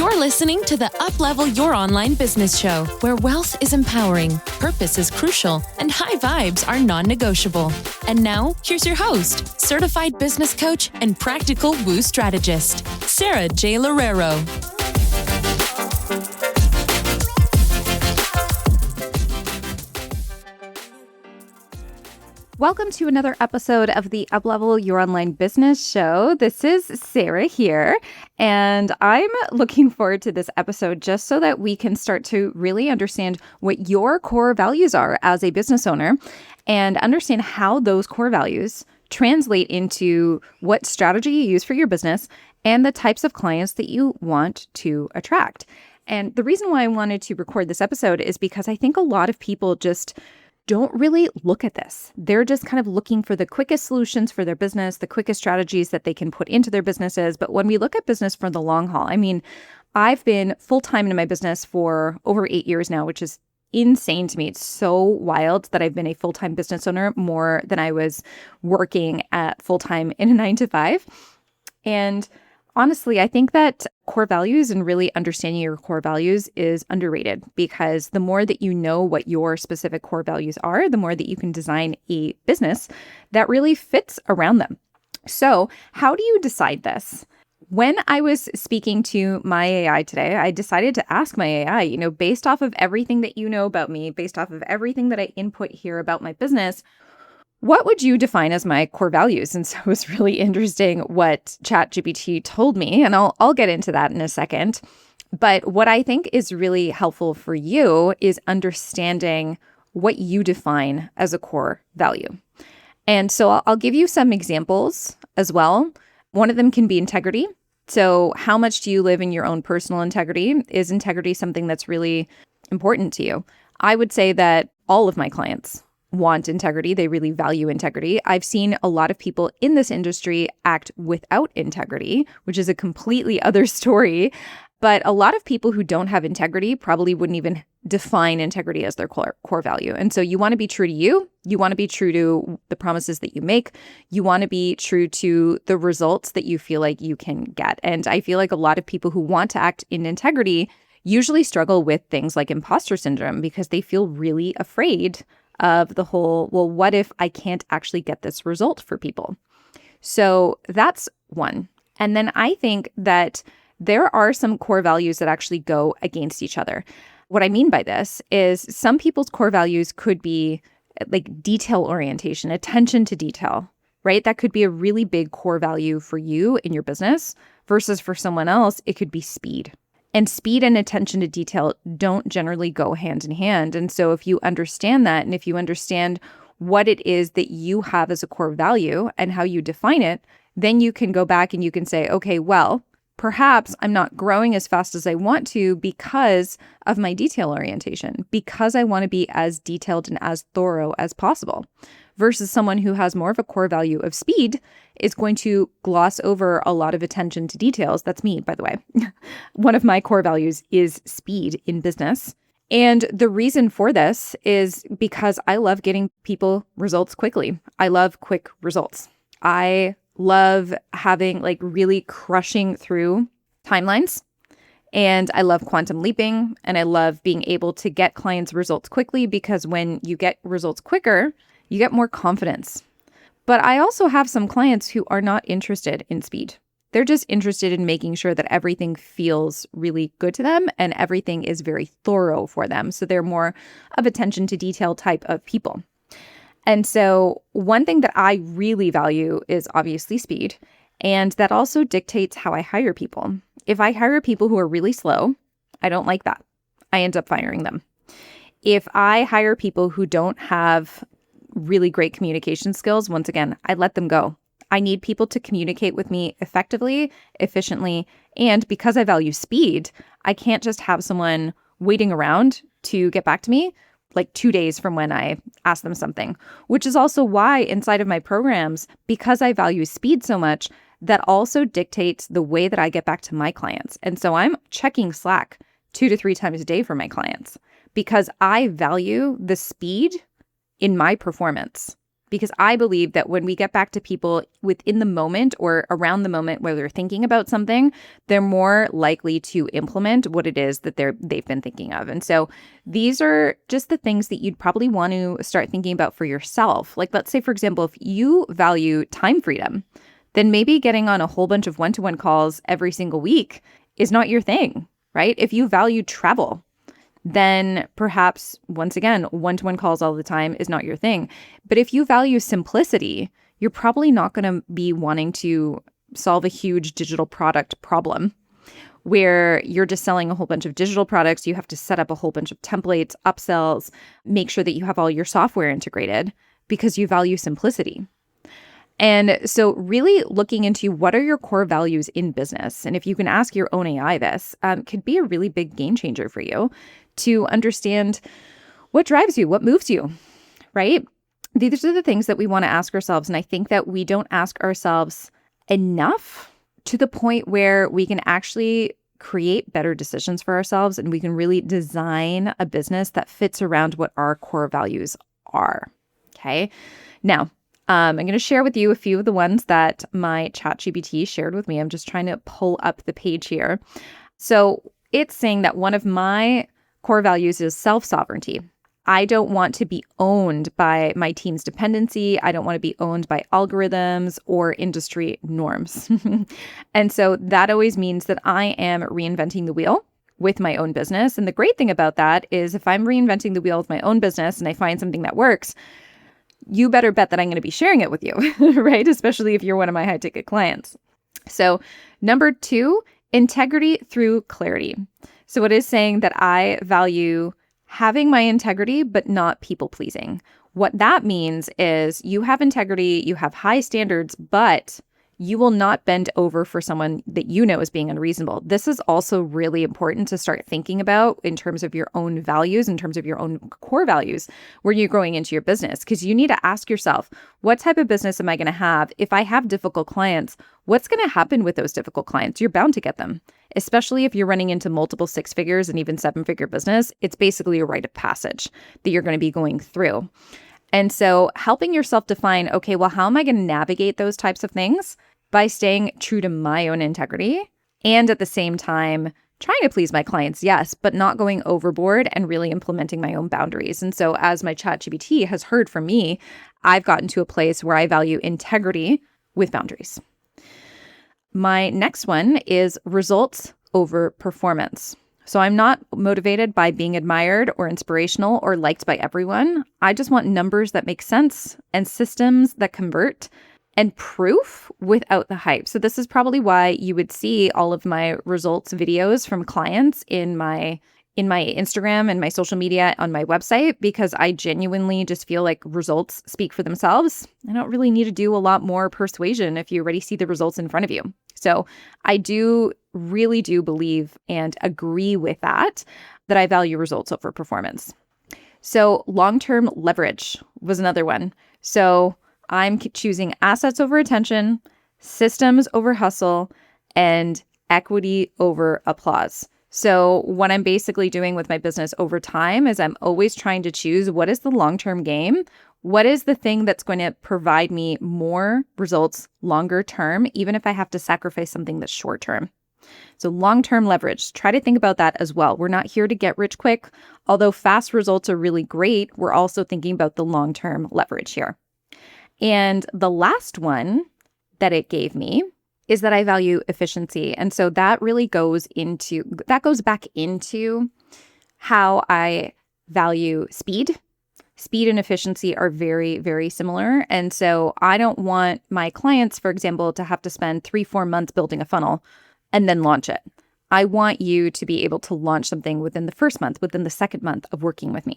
You're listening to the Uplevel Your Online Business Show, where wealth is empowering, purpose is crucial, and high vibes are non-negotiable. And now, here's your host, certified business coach and practical woo strategist, Sara J Loureiro. Welcome to another episode of the Uplevel Your Online Business Show. This is Sara here, and I'm looking forward to this episode just so that we can start to really understand what your core values are as a business owner and understand how those core values translate into what strategy you use for your business and the types of clients that you want to attract. And the reason why I wanted to record this episode is because I think a lot of people just don't really look at this. They're just kind of looking for the quickest solutions for their business, the quickest strategies that they can put into their businesses. But when we look at business for the long haul, I've been full-time in my business for over 8 years now, which is insane to me. It's so wild that I've been a full-time business owner more than I was working at full-time in a 9-to-5. And honestly, I think that core values and really understanding your core values is underrated, because the more that you know what your specific core values are, the more that you can design a business that really fits around them. So how do you decide this? When I was speaking to my AI today, I decided to ask my AI, based off of everything that you know about me, based off of everything that I input here about my business, what would you define as my core values? And so it was really interesting what ChatGPT told me, and I'll get into that in a second. But what I think is really helpful for you is understanding what you define as a core value. And so I'll give you some examples as well. One of them can be integrity. So how much do you live in your own personal integrity? Is integrity something that's really important to you? I would say that all of my clients want integrity. They really value integrity. I've seen a lot of people in this industry act without integrity, which is a completely other story. But a lot of people who don't have integrity probably wouldn't even define integrity as their core value. And so you want to be true to you. You want to be true to the promises that you make. You want to be true to the results that you feel like you can get. And I feel like a lot of people who want to act in integrity usually struggle with things like imposter syndrome, because they feel really afraid of the whole, well, what if I can't actually get this result for people? So that's one. And then I think that there are some core values that actually go against each other. What I mean by this is some people's core values could be like detail orientation, attention to detail, right? That could be a really big core value for you in your business, versus for someone else, it could be speed. And speed and attention to detail don't generally go hand in hand. And so if you understand that, and if you understand what it is that you have as a core value and how you define it, then you can go back and you can say, okay, well, perhaps I'm not growing as fast as I want to because of my detail orientation, because I want to be as detailed and as thorough as possible. Versus someone who has more of a core value of speed is going to gloss over a lot of attention to details. That's me, by the way. One of my core values is speed in business. And the reason for this is because I love getting people results quickly. I love quick results. I love having really crushing through timelines. And I love quantum leaping. And I love being able to get clients results quickly, because when you get results quicker, you get more confidence. But I also have some clients who are not interested in speed. They're just interested in making sure that everything feels really good to them and everything is very thorough for them. So they're more of attention to detail type of people. And so one thing that I really value is obviously speed. And that also dictates how I hire people. If I hire people who are really slow, I don't like that. I end up firing them. If I hire people who don't have really great communication skills, once again, I let them go. I need people to communicate with me effectively, efficiently, and because I value speed, I can't just have someone waiting around to get back to me 2 days from when I ask them something, which is also why inside of my programs, because I value speed so much, that also dictates the way that I get back to my clients. And so I'm checking Slack 2 to 3 times a day for my clients, because I value the speed in my performance, because I believe that when we get back to people within the moment or around the moment where they're thinking about something, they're more likely to implement what it is that they've been thinking of. And so these are just the things that you'd probably want to start thinking about for yourself. Like, let's say, for example, if you value time freedom, then maybe getting on a whole bunch of one-to-one calls every single week is not your thing, right? If you value travel, then perhaps, once again, one-to-one calls all the time is not your thing. But if you value simplicity, you're probably not going to be wanting to solve a huge digital product problem where you're just selling a whole bunch of digital products. You have to set up a whole bunch of templates, upsells, make sure that you have all your software integrated because you value simplicity. And so really looking into what are your core values in business. And if you can ask your own AI this, could be a really big game changer for you to understand what drives you, what moves you, right? These are the things that we want to ask ourselves. And I think that we don't ask ourselves enough to the point where we can actually create better decisions for ourselves and we can really design a business that fits around what our core values are. Okay. Now, I'm going to share with you a few of the ones that my ChatGPT shared with me. I'm just trying to pull up the page here. So it's saying that one of my core values is self-sovereignty. I don't want to be owned by my team's dependency. I don't want to be owned by algorithms or industry norms. And so that always means that I am reinventing the wheel with my own business. And the great thing about that is if I'm reinventing the wheel with my own business and I find something that works, you better bet that I'm going to be sharing it with you, right? Especially if you're one of my high ticket clients. So number 2, integrity through clarity. So it is saying that I value having my integrity, but not people pleasing. What that means is you have integrity, you have high standards, but you will not bend over for someone that you know is being unreasonable. This is also really important to start thinking about in terms of your own values, in terms of your own core values, where you're going into your business. Because you need to ask yourself, what type of business am I going to have? If I have difficult clients, what's going to happen with those difficult clients? You're bound to get them, especially if you're running into multiple 6 figures and even 7-figure business. It's basically a rite of passage that you're going to be going through. And so helping yourself define, okay, well, how am I going to navigate those types of things? By staying true to my own integrity and at the same time trying to please my clients, yes, but not going overboard and really implementing my own boundaries. And so as my ChatGPT has heard from me, I've gotten to a place where I value integrity with boundaries. My next one is results over performance. So I'm not motivated by being admired or inspirational or liked by everyone. I just want numbers that make sense and systems that convert and proof without the hype. So this is probably why you would see all of my results videos from clients in my Instagram and my social media on my website, because I genuinely just feel like results speak for themselves. I don't really need to do a lot more persuasion if you already see the results in front of you. So I really do believe and agree with that I value results over performance. So long-term leverage was another one. So I'm choosing assets over attention, systems over hustle, and equity over applause. So what I'm basically doing with my business over time is I'm always trying to choose what is the long-term game, what is the thing that's going to provide me more results longer term, even if I have to sacrifice something that's short term. So long-term leverage, try to think about that as well. We're not here to get rich quick. Although fast results are really great, we're also thinking about the long-term leverage here. And the last one that it gave me is that I value efficiency. And so that really goes back into how I value speed. Speed and efficiency are very, very similar. And so I don't want my clients, for example, to have to spend 3-4 months building a funnel and then launch it. I want you to be able to launch something within the first month, within the second month of working with me.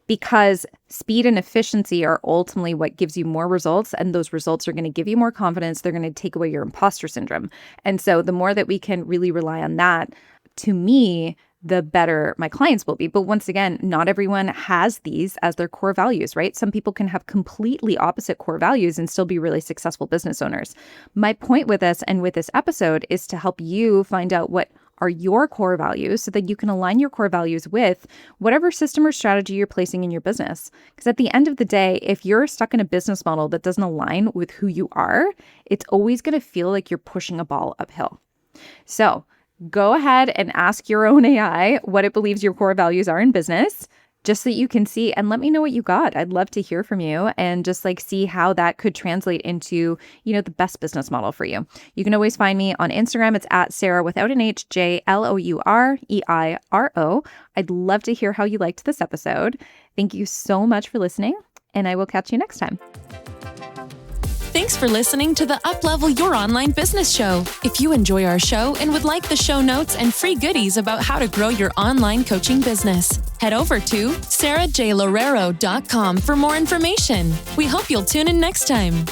Because speed and efficiency are ultimately what gives you more results, and those results are going to give you more confidence. They're going to take away your imposter syndrome. And so the more that we can really rely on that, to me, the better my clients will be. But once again, not everyone has these as their core values, right? Some people can have completely opposite core values and still be really successful business owners. My point with this and with this episode is to help you find out what are your core values so that you can align your core values with whatever system or strategy you're placing in your business. Because at the end of the day, if you're stuck in a business model that doesn't align with who you are, it's always going to feel like you're pushing a ball uphill. So go ahead and ask your own AI what it believes your core values are in business, just so you can see, and let me know what you got. I'd love to hear from you and just see how that could translate into, the best business model for you. You can always find me on Instagram. It's at Sarah without an H, JLoureiro. I'd love to hear how you liked this episode. Thank you so much for listening, and I will catch you next time. Thanks for listening to the Uplevel Your Online Business Show. If you enjoy our show and would like the show notes and free goodies about how to grow your online coaching business, head over to sarajloureiro.com for more information. We hope you'll tune in next time.